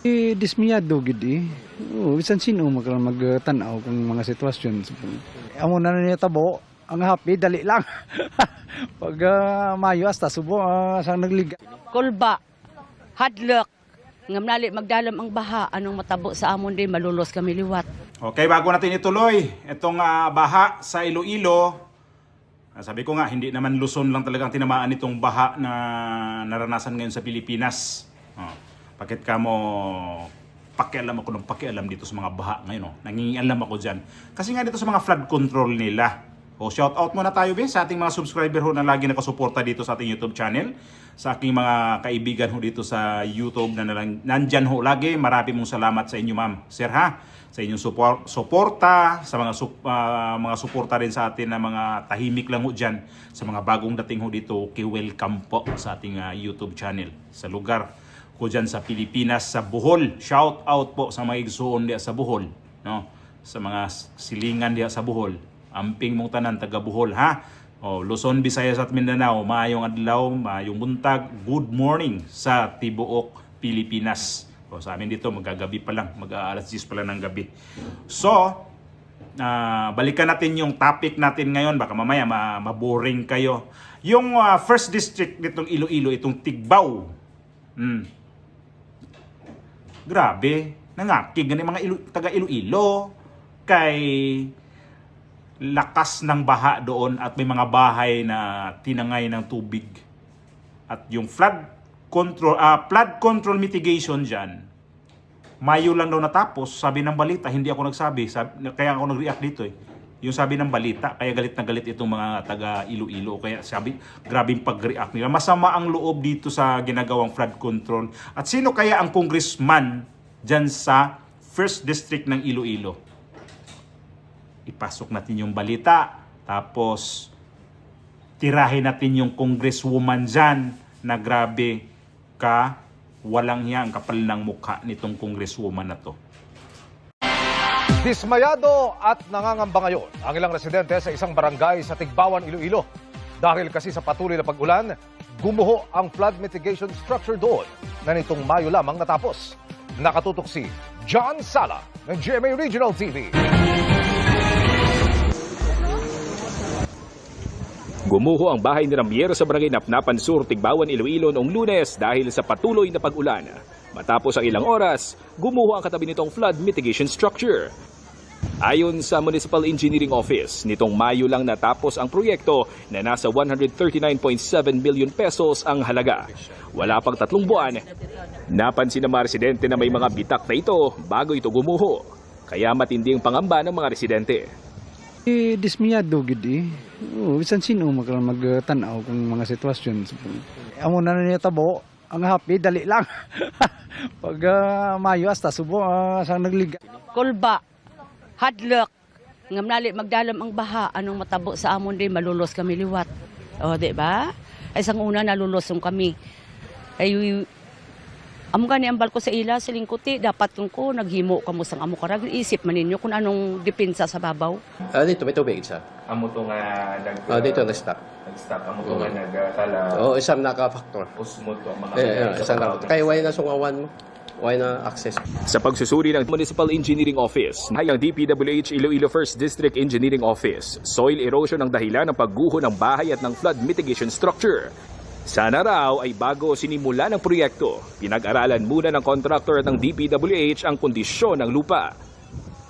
Dismiyado gid eh. Oo, bisan sino magtanaw kung mga sitwasyon. Amo na niya tabo, ang happy dali lang. Pag Mayo hasta Subo sang nagliga. Kulba, hadlok, ngam nali magdalam ang baha, anong matabo sa amon din, malulos kami liwat. Okay, bago natin ituloy, itong baha sa Iloilo, sabi ko nga, hindi naman Luzon lang talagang tinamaan itong baha na naranasan ngayon sa Pilipinas. Bakit ka mo pakialam ako ng pakialam dito sa mga baha ngayon? Nangingialam ako dyan. Kasi nga dito sa mga flood control nila. Shout out muna tayo sa ating mga subscriber ho na lagi nakasuporta dito sa ating YouTube channel. Sa aking mga kaibigan ho dito sa YouTube na nandyan ho lagi. Marami mong salamat sa inyo, ma'am. Sir ha? Sa inyong suporta, sa mga suporta rin sa atin na mga tahimik lang ho dyan. Sa mga bagong dating ho dito, welcome po sa ating YouTube channel. Sa lugar ko dyan sa Pilipinas, sa Bohol. Shout out po sa mga igsuon diya sa Bohol. No? Sa mga silingan diya sa Bohol. Amping mong tanan, taga Bohol ha. Luzon, Visayas at Mindanao, maayong adlaw, maayong buntag, good morning sa tibuok Pilipinas. Sa amin dito, magagabi pa lang, mag-aalas 10 pa lang ng gabi. So, balikan natin yung topic natin ngayon, baka mamaya maboring kayo. Yung first district nitong Iloilo, itong Tigbaw. Grabe, nangakig ganun mga taga Iloilo kay lakas ng baha doon at may mga bahay na tinangay ng tubig. At yung flood control mitigation dyan, Mayo lang daw natapos, sabi ng balita, hindi ako nagsabi, kaya ako nag-react dito eh. Yung sabi ng balita, kaya galit na galit itong mga taga Iloilo, kaya sabi, grabing pag-react nila. Masama ang loob dito sa ginagawang flood control. At sino kaya ang congressman dyan sa first district ng Iloilo? Ipasok natin yung balita, tapos tirahin natin yung congresswoman dyan na grabe ka, walang hiya, ang kapal ng mukha nitong congresswoman na to. Dismayado at nangangamba ngayon ang ilang residente sa isang barangay sa Tigbawan, Iloilo. Dahil kasi sa patuloy na pag-ulan, gumuho ang flood mitigation structure doon na nitong Mayo lamang natapos. Nakatutok si John Sala ng GMA Regional TV. Gumuho ang bahay ni Ramiero sa barangay Napnapan Sur, Tigbawan, Iloilo noong Lunes dahil sa patuloy na pag-ulan. Matapos ang ilang oras, gumuho ang katabi nitong flood mitigation structure. Ayon sa Municipal Engineering Office, nitong Mayo lang natapos ang proyekto na nasa 139.7 million pesos ang halaga. Wala pang 3 buwan, napansin ng mga residente na may mga bitak na ito bago ito gumuho. Kaya matindi ang pangamba ng mga residente. Dismiyado gid eh. Oo, bisan sino magtanaw kung mga sitwasyon. Amo na niya tabo, ang happy dali lang. Pag Mayo hasta Subo sang nagliga. Kulba, hadlok, ngam nali magdalam ang baha, anong matabo sa amon din, malulos kami liwat. Di ba? Ay sang una nalulosong kami. Ay amo gani ang balko sa ila silingkuti, dapat ko naghimo kamo sang amo karag isip man ninyo kung anong depensa sa babaw. Dito may tubig isa. Amo to nga Dito nag-stop. nag-stop amo to nga nagkala Isang naka-factor. usmod to ang mga Isang naka. Kaya why na sungawan mo? Why na access? Sa pagsusuri ng Municipal Engineering Office, ang DPWH Iloilo 1st District Engineering Office, soil erosion ang dahilan ng pagguho ng bahay at ng flood mitigation structure. Sana raw ay bago sinimula ng proyekto, pinag-aralan muna ng contractor at ng DPWH ang kondisyon ng lupa.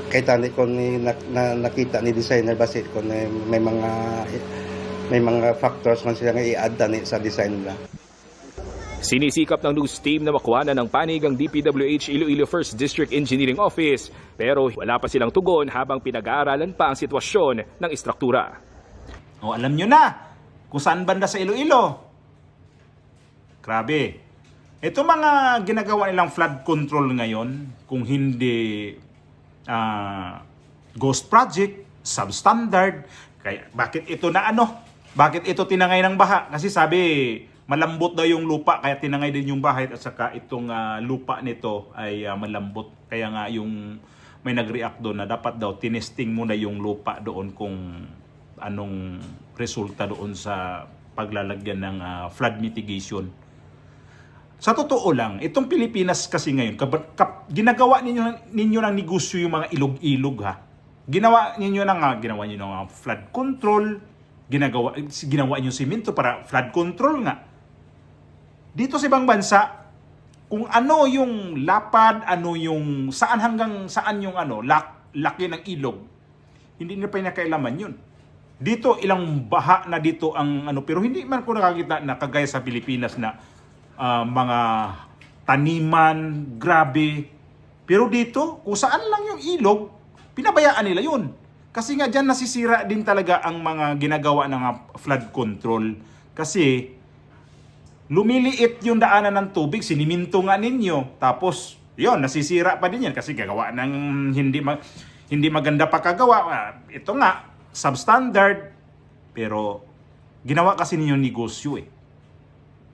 Kay tani ko ni nakita ni designer basi ko na may mga factors man sila nga i-add tani sa design nila. Sinisikap ng news team na makuhanan ng panig ang DPWH Iloilo 1st District Engineering Office, pero wala pa silang tugon habang pinag-aaralan pa ang sitwasyon ng istruktura. Alam nyo na kung saan banda sa Iloilo. Grabe. Ito mga ginagawa nilang flood control ngayon, kung hindi ghost project, substandard, kaya bakit ito na bakit ito tinangay ng baha? Kasi sabi, malambot daw yung lupa, kaya tinangay din yung bahay at saka itong lupa nito ay malambot. Kaya nga yung may nag-react doon na dapat daw tinesting muna yung lupa doon kung anong resulta doon sa paglalagyan ng flood mitigation. Sa totoo lang, itong Pilipinas kasi ngayon, ginagawa ninyo ng negosyo yung mga ilog-ilog ha. Ginawa niyo ng flood control, ginawa niyo simento para flood control nga. Dito sa ibang bansa, kung ano yung lapad, ano yung saan hanggang saan yung laki ng ilog, hindi na pa nakailaman yun. Dito ilang baha na dito ang pero hindi man ko nakakita na kagaya sa Pilipinas na mga taniman, grabe. Pero dito, kung saan lang yung ilog, pinabayaan nila yun. Kasi nga dyan nasisira din talaga ang mga ginagawa ng flood control. Kasi lumiliit yung daanan ng tubig, siniminto nga ninyo. Tapos, yun, nasisira pa din yan kasi gagawa ng hindi maganda pa kagawa. Ito nga, substandard. Pero, ginawa kasi ninyo negosyo eh.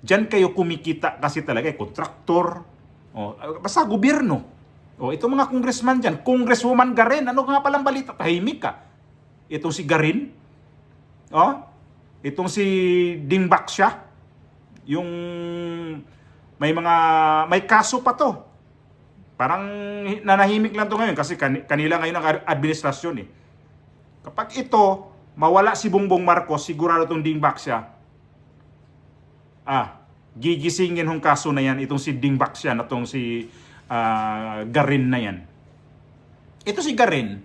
Diyan kayo kumikita kasi talaga kontraktor. Basta gobyerno. Itong mga congressman dyan, Congresswoman Garin, ano nga palang balita? Tahimik ka. Itong si Garin, itong si Ding Baksya, yung may kaso pa to. Parang nanahimik lang to ngayon kasi kanila ngayon ang administrasyon eh. Kapag ito, mawala si Bongbong Marcos, sigurado itong Ding Baksya, gigisingin hong kaso na yan, itong si Ding Baksya na itong si Garin na yan. Ito si Garin,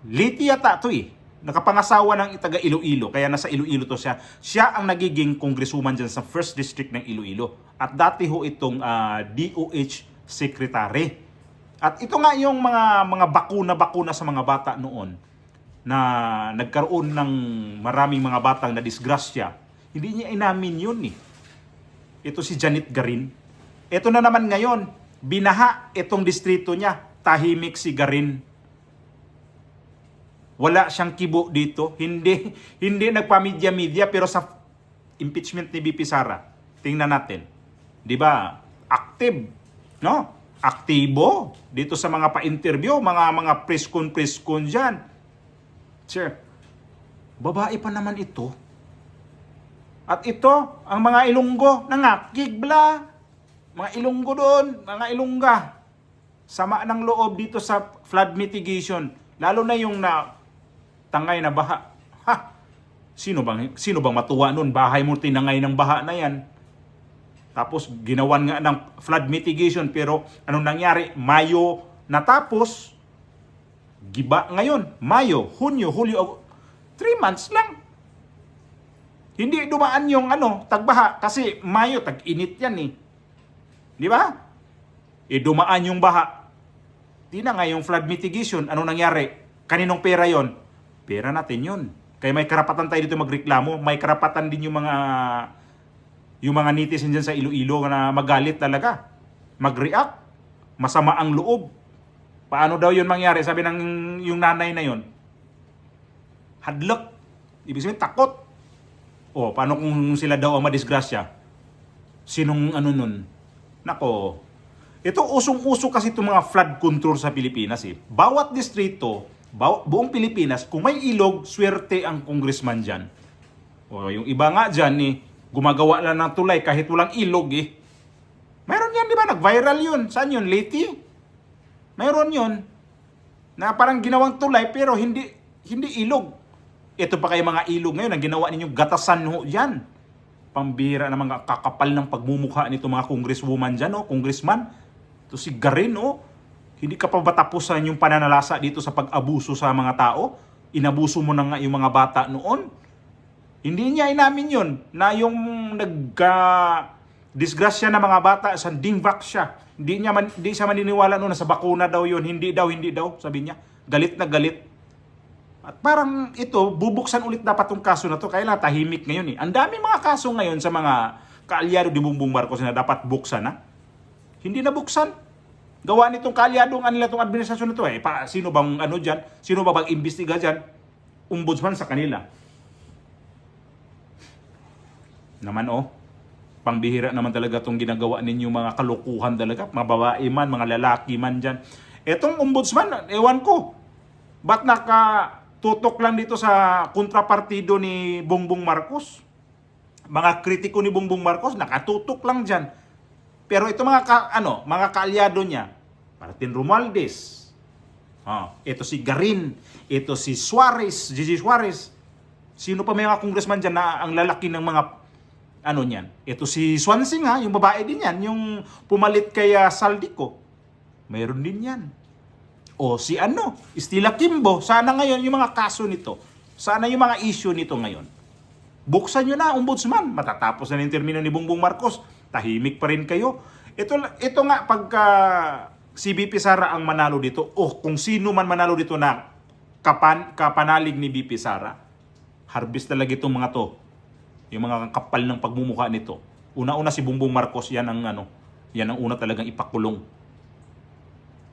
liti yata ito eh. Nakapangasawa ng taga Iloilo, kaya nasa Iloilo to siya. Siya ang nagiging congresswoman dyan sa 1st District ng Iloilo. At dati ho itong DOH Secretary. At ito nga yung mga bakuna sa mga bata noon na nagkaroon ng maraming mga batang na disgrasya. Hindi niya inamin yun eh. Ito si Janet Garin. Ito na naman ngayon, binaha itong distrito niya. Tahimik si Garin. Wala siyang kibo dito. Hindi nagpa-media-media pero sa impeachment ni BP Sara, tingnan natin. 'Di ba? Active, no? Aktibo dito sa mga pa-interview, mga press con diyan. Sir, babae pa naman ito. At ito, ang mga Ilonggo, nangakigla. Mga Ilonggo doon, mga Ilongga. Sama ng loob dito sa flood mitigation. Lalo na yung tangay na baha. Sino bang matuwa noon? Bahay mo tinangay ng baha na yan. Tapos ginawan nga ng flood mitigation. Pero anong nangyari? Mayo natapos. Giba ngayon. Mayo, Hunyo, Hulyo, 3 months lang. Hindi dumaan yung tagbaha kasi Mayo tag-init yan eh. Di ba? Dumaan yung baha. Di na nga yung flood mitigation. Anong nangyari? Kaninong pera yon? Pera natin yun. Kaya may karapatan tayo dito magreklamo. May karapatan din yung mga netizen dyan sa Iloilo na magalit talaga. Mag-react. Masama ang loob. Paano daw yun mangyari? Sabi ng yung nanay na yun. Hadlok. Ibig sabihin, takot. Paano kung sila daw ang madisgrasya? Sinong nun? Nako. Ito usong-uso kasi itong mga flood control sa Pilipinas eh. Bawat distrito, buong Pilipinas, kung may ilog, swerte ang congressman dyan. Yung iba nga dyan eh, gumagawa lang ng tulay kahit walang ilog eh. Mayroon yan, di ba? Nag-viral yun. Saan yun? Leyte? Mayroon yun. Na parang ginawang tulay pero hindi ilog. Ito pa kayo mga ilog ngayon, ang ginawa ninyong gatasan ho dyan. Pambira na mga kakapal ng pagmumukha nito mga congresswoman dyan, congressman. Ito si Garin, Hindi ka pa ba tapusan yung pananalasa dito sa pag-abuso sa mga tao? Inabuso mo na nga yung mga bata noon. Hindi niya inamin yun na yung disgrasya na mga bata sa Dingvac siya. Hindi siya maniniwala noon na sa bakuna daw yun. Hindi daw, sabi niya. Galit na galit. At parang ito, bubuksan ulit dapat tong kaso na to. Kaya lang tahimik ngayon eh. Ang dami mga kaso ngayon sa mga kaalyado ni Bongbong Marcos na dapat buksan na. Hindi na buksan. Gawa nitong kaalyado nila itong administrasyon na to eh. Sino bang dyan? Sino ba mag-imbestiga dyan? Ombudsman sa kanila. Naman pangbihira naman talaga itong ginagawa ninyo mga kalukuhan talaga. Mga babae man, mga lalaki man dyan. Etong ombudsman, ewan ko. Ba't tutok lang dito sa kontrapartido ni Bongbong Marcos? Mga kritiko ni Bongbong Marcos, nakatutok lang dyan. Pero ito mga kaalyado niya, Martin Romualdez, ito si Garin, ito si Suarez, Gigi Suarez. Sino pa may mga congressman dyan na ang lalaki ng mga niyan? Ito si Swansing yung babae din yan, yung pumalit kay Saldico. Mayroon din yan. O si Estila Kimbo, sana ngayon yung mga kaso nito, sana yung mga issue nito ngayon. Buksan nyo na, ombudsman. Matatapos na yung termino ni Bongbong Marcos. Tahimik pa rin kayo. Ito nga, pagka si BP Sara ang manalo dito, o kung sino man manalo dito na kapanalig ni BP Sara, harvest talaga itong mga to. Yung mga kapal ng pagmumukha nito. Una-una si Bongbong Marcos, yan ang una talagang ipakulong.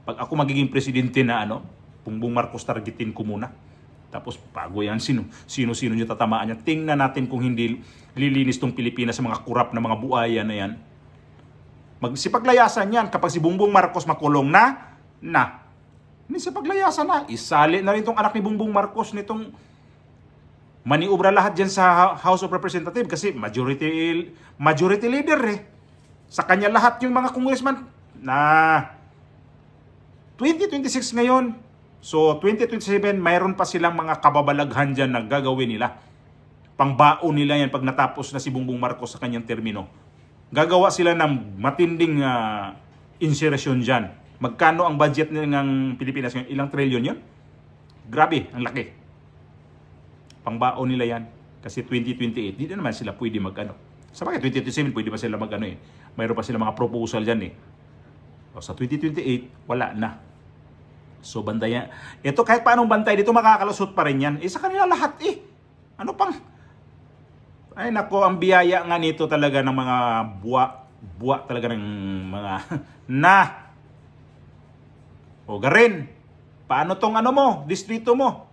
Pag ako magiging presidente na Bongbong Marcos targetin ko muna. Tapos bago yan, sino-sino nyo tatamaan yan. Tingnan natin kung hindi lilinis tong Pilipinas sa mga kurap na mga buaya na yan. Magsipaglayasan yan kapag si Bongbong Marcos makulong na. Hindi sipaglayasan na. Isali na rin tong anak ni Bongbong Marcos nitong maniubra lahat dyan sa House of Representatives kasi majority leader Sa kanya lahat yung mga congressman na 2026 ngayon. So 2027, mayroon pa silang mga kababalaghan dyan na gagawin nila. Pangbaon nila yan pag natapos na si Bongbong Marcos sa kanyang termino. Gagawa sila ng matinding insertion dyan. Magkano ang budget ng Pilipinas ngayon? Ilang trilyon yun? Grabe, ang laki. Pangbaon nila yan. Kasi 2028, di na naman sila pwede Sa bagay, 2027, pwede pa sila mayroon pa sila mga proposal dyan O, sa 2028, wala na. So, bandayan. Ito, kahit paanong bantay dito, makakalusot pa rin yan. Sa kanila lahat Ano pang? Ay, nako, ang biyaya nga nito talaga ng mga buwa talaga ng mga O, Garin, paano tong distrito mo?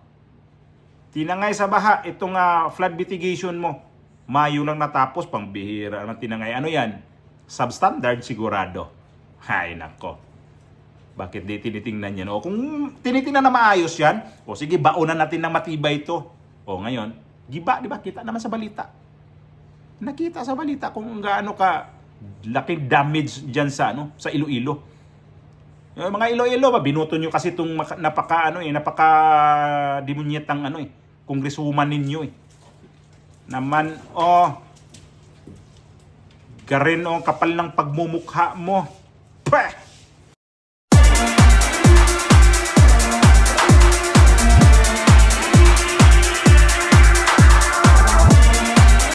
Tinangay sa baha, itong flood mitigation mo. Mayo lang natapos, pangbihira naman tinangay. Ano yan? Substandard sigurado. Hay, nako. Bakit di tinitingnan yan? O kung tinitingnan na maayos yan, o sige, baonan natin ng matibay ito. O ngayon, giba, di ba? Kita naman sa balita. Nakita sa balita kung gaano ka laking damage dyan sa Iloilo. Yung mga Iloilo, binuto nyo kasi itong napaka demunyetang congresswoman ninyo Naman, Garin, kapal ng pagmumukha mo. Pah!